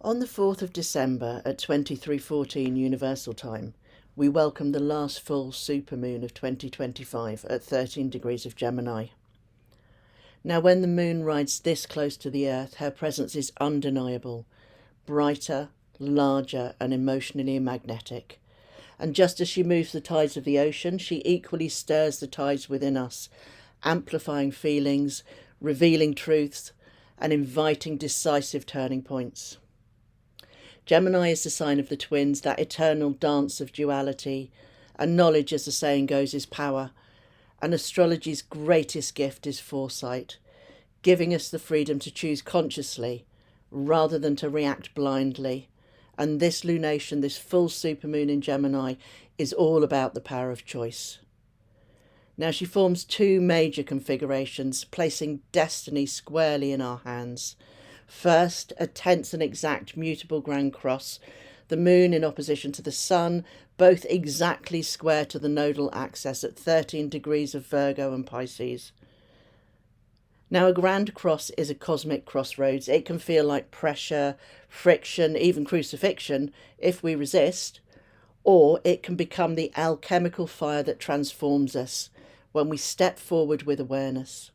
On the 4th of December at 23:14 Universal Time, we welcome the last full supermoon of 2025 at 13 degrees of Gemini. Now, when the moon rides this close to the Earth, her presence is undeniable, brighter, larger, and emotionally magnetic. And just as she moves the tides of the ocean, she equally stirs the tides within us, amplifying feelings, revealing truths, and inviting decisive turning points. Gemini is the sign of the twins, that eternal dance of duality, and knowledge, as the saying goes, is power. And astrology's greatest gift is foresight, giving us the freedom to choose consciously rather than to react blindly. And this lunation, this full supermoon in Gemini, is all about the power of choice. Now, she forms two major configurations, placing destiny squarely in our hands. First, a tense and exact mutable grand cross, the moon in opposition to the sun, both exactly square to the nodal axis at 13 degrees of Virgo and Pisces. Now, a grand cross is a cosmic crossroads. It can feel like pressure, friction, even crucifixion if we resist, or it can become the alchemical fire that transforms us when we step forward with awareness.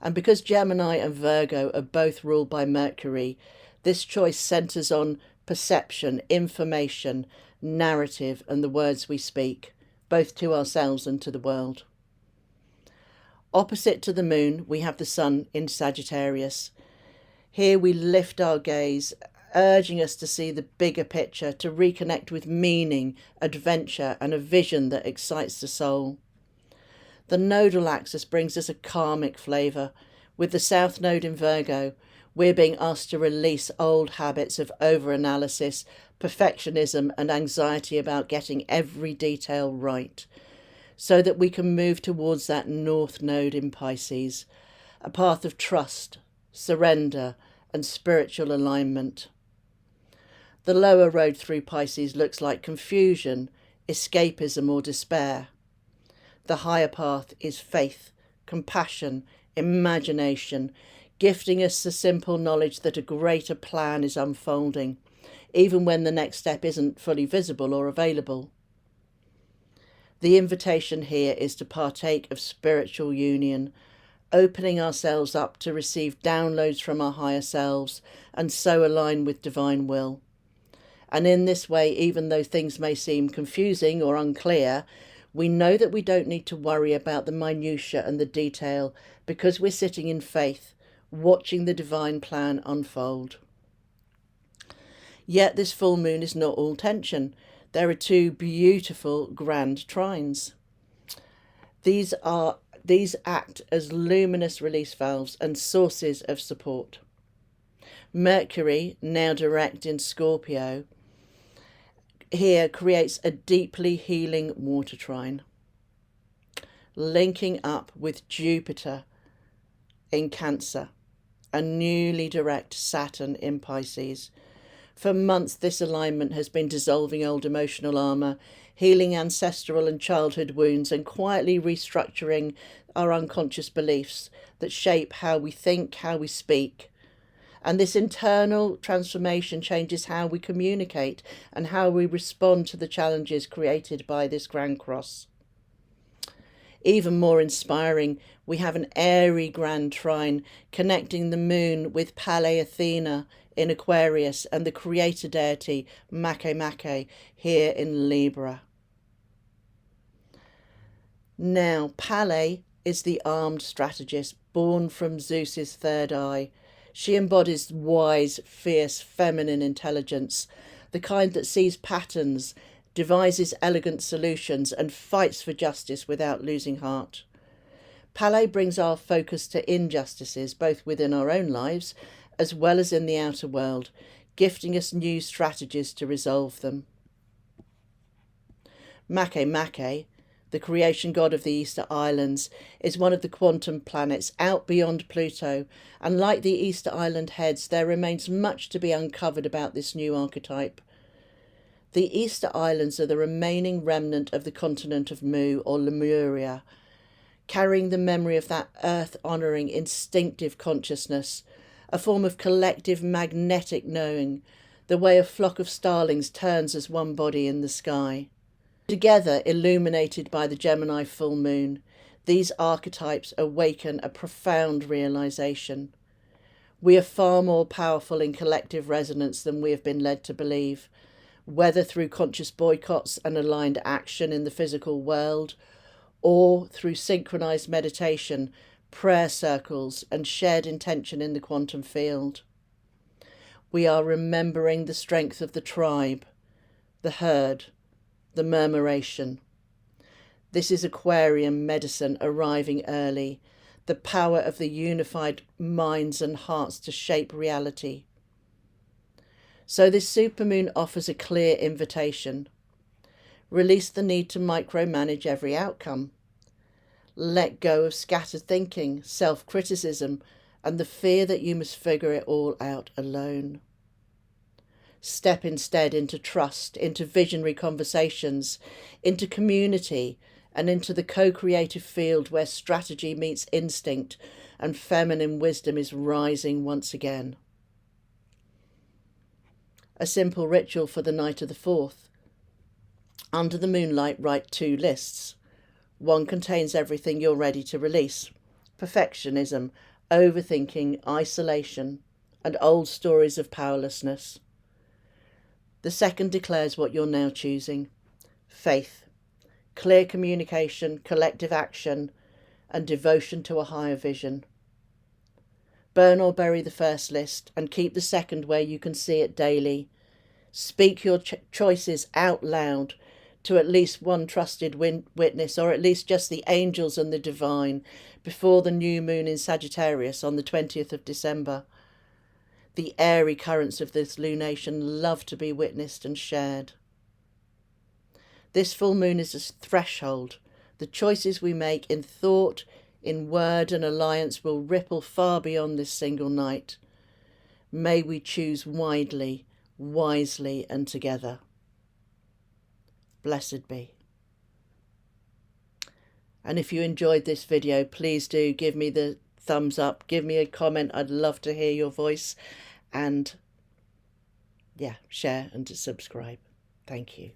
And because Gemini and Virgo are both ruled by Mercury, this choice centres on perception, information, narrative, and the words we speak, both to ourselves and to the world. Opposite to the moon, we have the sun in Sagittarius. Here we lift our gaze, urging us to see the bigger picture, to reconnect with meaning, adventure, and a vision that excites the soul. The nodal axis brings us a karmic flavour. With the south node in Virgo, we're being asked to release old habits of over-analysis, perfectionism, and anxiety about getting every detail right, so that we can move towards that north node in Pisces, a path of trust, surrender, and spiritual alignment. The lower road through Pisces looks like confusion, escapism, or despair. The higher path is faith, compassion, imagination, gifting us the simple knowledge that a greater plan is unfolding, even when the next step isn't fully visible or available. The invitation here is to partake of spiritual union, opening ourselves up to receive downloads from our higher selves and so align with divine will. And in this way, even though things may seem confusing or unclear, we know that we don't need to worry about the minutiae and the detail because we're sitting in faith, watching the divine plan unfold. Yet this full moon is not all tension. There are two beautiful grand trines. These act as luminous release valves and sources of support. Mercury, now direct in Scorpio, here creates a deeply healing water trine, linking up with Jupiter in Cancer, a newly direct Saturn in Pisces. For months, this alignment has been dissolving old emotional armour, healing ancestral and childhood wounds, and quietly restructuring our unconscious beliefs that shape how we think, how we speak. And this internal transformation changes how we communicate and how we respond to the challenges created by this grand cross. Even more inspiring, we have an airy grand trine connecting the moon with Pale Athena in Aquarius and the creator deity Makemake here in Libra. Now, Pale is the armed strategist born from Zeus's third eye. She embodies wise, fierce, feminine intelligence, the kind that sees patterns, devises elegant solutions, and fights for justice without losing heart. Pale brings our focus to injustices, both within our own lives as well as in the outer world, gifting us new strategies to resolve them. Makemake, the creation god of the Easter Islands, is one of the quantum planets out beyond Pluto, and like the Easter Island heads, there remains much to be uncovered about this new archetype. The Easter Islands are the remaining remnant of the continent of Mu, or Lemuria, carrying the memory of that earth-honouring instinctive consciousness, a form of collective magnetic knowing, the way a flock of starlings turns as one body in the sky. Together, illuminated by the Gemini full moon, these archetypes awaken a profound realization. We are far more powerful in collective resonance than we have been led to believe, whether through conscious boycotts and aligned action in the physical world, or through synchronized meditation, prayer circles, and shared intention in the quantum field. We are remembering the strength of the tribe, the herd, the murmuration. This is Aquarian medicine arriving early, the power of the unified minds and hearts to shape reality. So this supermoon offers a clear invitation. Release the need to micromanage every outcome. Let go of scattered thinking, self-criticism, and the fear that you must figure it all out alone. Step instead into trust, into visionary conversations, into community, and into the co-creative field where strategy meets instinct and feminine wisdom is rising once again. A simple ritual for the night of the 4th. Under the moonlight, write 2 lists. One contains everything you're ready to release: perfectionism, overthinking, isolation, and old stories of powerlessness. The second declares what you're now choosing: faith, clear communication, collective action, and devotion to a higher vision. Burn or bury the first list and keep the second where you can see it daily. Speak your choices out loud to at least one trusted witness, or at least just the angels and the divine, before the new moon in Sagittarius on the 20th of December. The airy currents of this lunation love to be witnessed and shared. This full moon is a threshold. The choices we make in thought, in word and alliance will ripple far beyond this single night. May we choose widely, wisely, and together. Blessed be. And if you enjoyed this video, please do give me the thumbs up, give me a comment. I'd love to hear your voice, and yeah, share and to subscribe. Thank you.